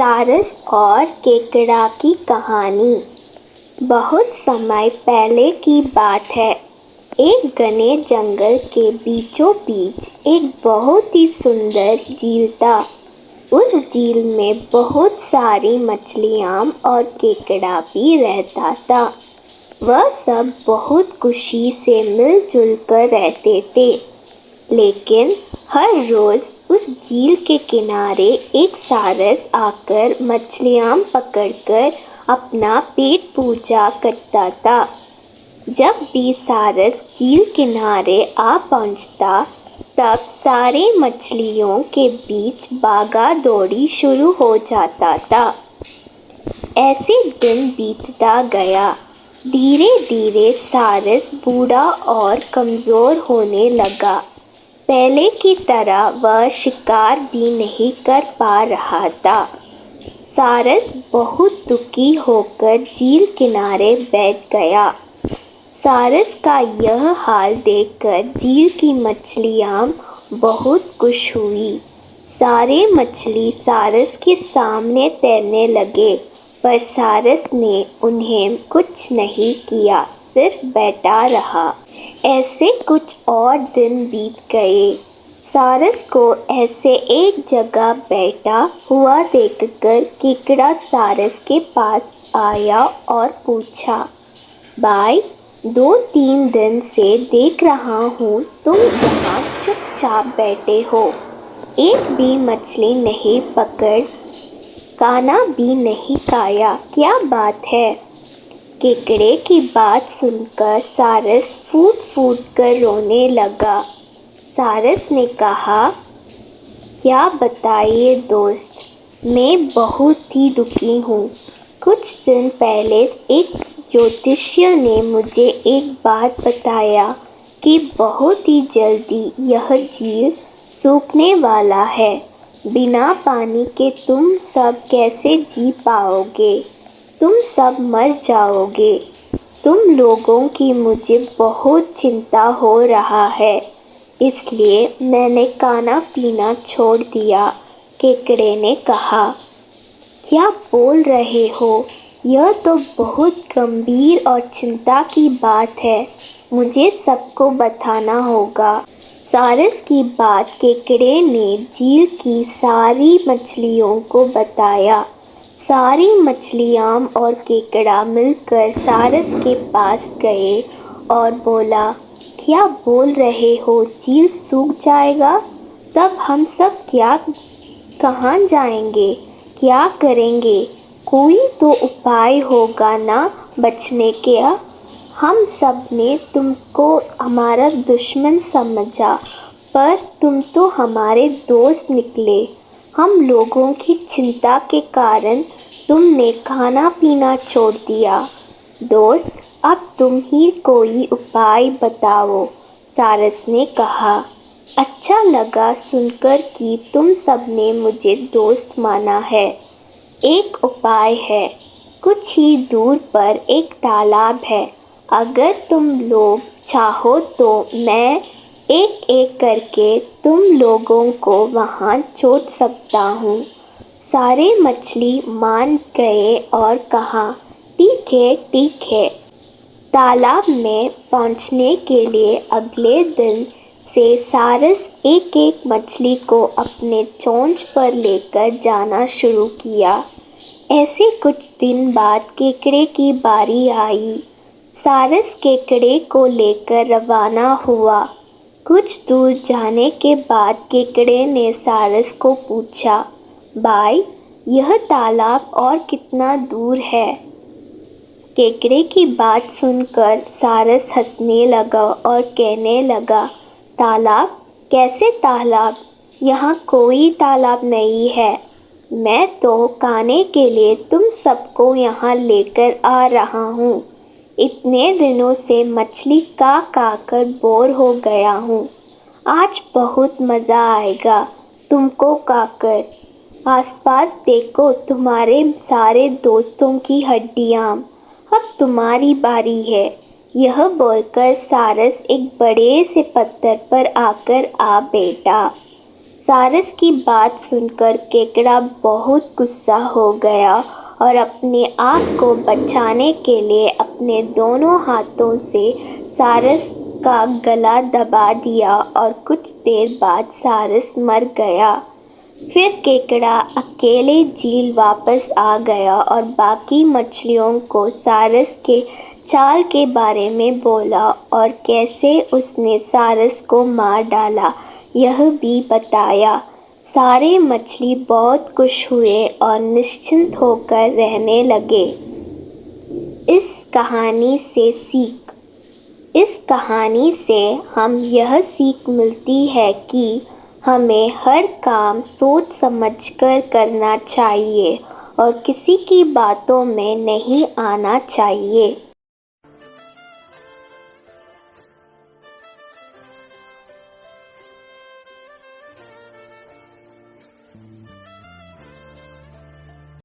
सारस और केकड़ा की कहानी। बहुत समय पहले की बात है। एक घने जंगल के बीचों बीच एक बहुत ही सुंदर झील था। उस झील में बहुत सारी मछलियाँ और केकड़ा भी रहता था। वह सब बहुत खुशी से मिलजुल कर रहते थे। लेकिन हर रोज़ उस झील के किनारे एक सारस आकर मछलियाँ पकड़कर अपना पेट पूजा करता था। जब भी सारस झील किनारे आ पहुँचता, तब सारे मछलियों के बीच भागा दौड़ी शुरू हो जाता था। ऐसे दिन बीतता गया। धीरे धीरे सारस बूढ़ा और कमज़ोर होने लगा। पहले की तरह वह शिकार भी नहीं कर पा रहा था। सारस बहुत दुखी होकर झील किनारे बैठ गया। सारस का यह हाल देखकर झील की मछलियाँ बहुत खुश हुई। सारे मछली सारस के सामने तैरने लगे, पर सारस ने उन्हें कुछ नहीं किया, सिर्फ बैठा रहा। ऐसे कुछ और दिन बीत गए। सारस को ऐसे एक जगह बैठा हुआ देखकर केकड़ा सारस के पास आया और पूछा, भाई, 2-3 दिन से देख रहा हूँ तुम यहाँ चुपचाप बैठे हो, एक भी मछली नहीं पकड़, खाना भी नहीं खाया, क्या बात है? केकड़े की बात सुनकर सारस फूट फूट कर रोने लगा। सारस ने कहा, क्या बताइए दोस्त, मैं बहुत ही दुखी हूँ। कुछ दिन पहले एक ज्योतिषी ने मुझे एक बात बताया कि बहुत ही जल्दी यह झील सूखने वाला है। बिना पानी के तुम सब कैसे जी पाओगे? तुम सब मर जाओगे। तुम लोगों की मुझे बहुत चिंता हो रहा है, इसलिए मैंने खाना पीना छोड़ दिया। केकड़े ने कहा, क्या बोल रहे हो? यह तो बहुत गंभीर और चिंता की बात है, मुझे सबको बताना होगा। सारस की बात केकड़े ने झील की सारी मछलियों को बताया। सारी मछलियाँ और केकड़ा मिलकर सारस के पास गए और बोला, क्या बोल रहे हो, झील सूख जाएगा? तब हम सब कहाँ जाएंगे, क्या करेंगे? कोई तो उपाय होगा ना बचने का। हम सब ने तुमको हमारा दुश्मन समझा, पर तुम तो हमारे दोस्त निकले। हम लोगों की चिंता के कारण तुमने खाना पीना छोड़ दिया। दोस्त, अब तुम ही कोई उपाय बताओ, सारस ने कहा। अच्छा लगा सुनकर कि तुम सब ने मुझे दोस्त माना है। एक उपाय है, कुछ ही दूर पर एक तालाब है। अगर तुम लोग चाहो तो मैं एक एक करके तुम लोगों को वहाँ छोड़ सकता हूँ। सारे मछली मान गए और कहा, ठीक है ठीक है। तालाब में पहुँचने के लिए अगले दिन से सारस एक एक मछली को अपने चोंच पर लेकर जाना शुरू किया। ऐसे कुछ दिन बाद केकड़े की बारी आई। सारस केकड़े को लेकर रवाना हुआ। कुछ दूर जाने के बाद केकड़े ने सारस को पूछा, भाई, यह तालाब और कितना दूर है? केकड़े की बात सुनकर सारस हंसने लगा और कहने लगा, तालाब? कैसे तालाब? यहाँ कोई तालाब नहीं है। मैं तो खाने के लिए तुम सबको यहाँ लेकर आ रहा हूँ। इतने दिनों से मछली खा कर बोर हो गया हूँ। आज बहुत मज़ा आएगा तुमको खाकर। आसपास देखो, तुम्हारे सारे दोस्तों की हड्डियाँ। अब तुम्हारी बारी है। यह बोलकर सारस एक बड़े से पत्थर पर आकर आ बैठा। सारस की बात सुनकर केकड़ा बहुत गुस्सा हो गया और अपने आप को बचाने के लिए अपने दोनों हाथों से सारस का गला दबा दिया और कुछ देर बाद सारस मर गया। फिर केकड़ा अकेले झील वापस आ गया और बाकी मछलियों को सारस के चाल के बारे में बोला और कैसे उसने सारस को मार डाला यह भी बताया। सारे मछली बहुत खुश हुए और निश्चिंत होकर रहने लगे। इस कहानी से हम यह सीख मिलती है कि हमें हर काम सोच समझकर करना चाहिए और किसी की बातों में नहीं आना चाहिए।